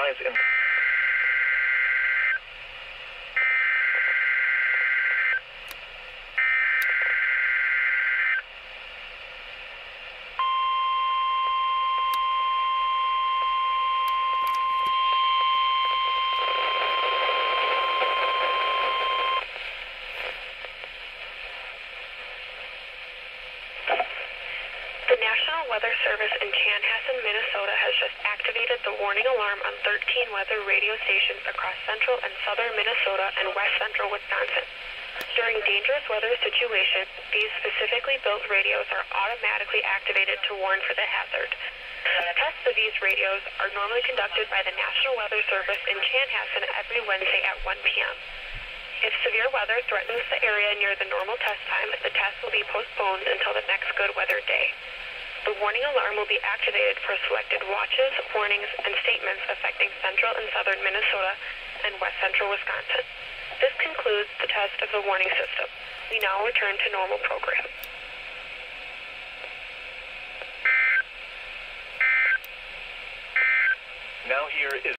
skies in... The National Weather Service in Chanhassen, Minnesota has just activated the warning alarm on 13 weather radio stations across central and southern Minnesota and west central Wisconsin. During dangerous weather situations, these specifically built radios are automatically activated to warn for the hazard. Tests of these radios are normally conducted by the National Weather Service in Chanhassen every Wednesday at 1 p.m. If severe weather threatens the area near the normal test time, the test will be postponed until the next good weather day. The warning alarm will be activated for selected watches, warnings, and statements affecting central and southern Minnesota and west central Wisconsin. This concludes the test of the warning system. We now return to normal program. Now here is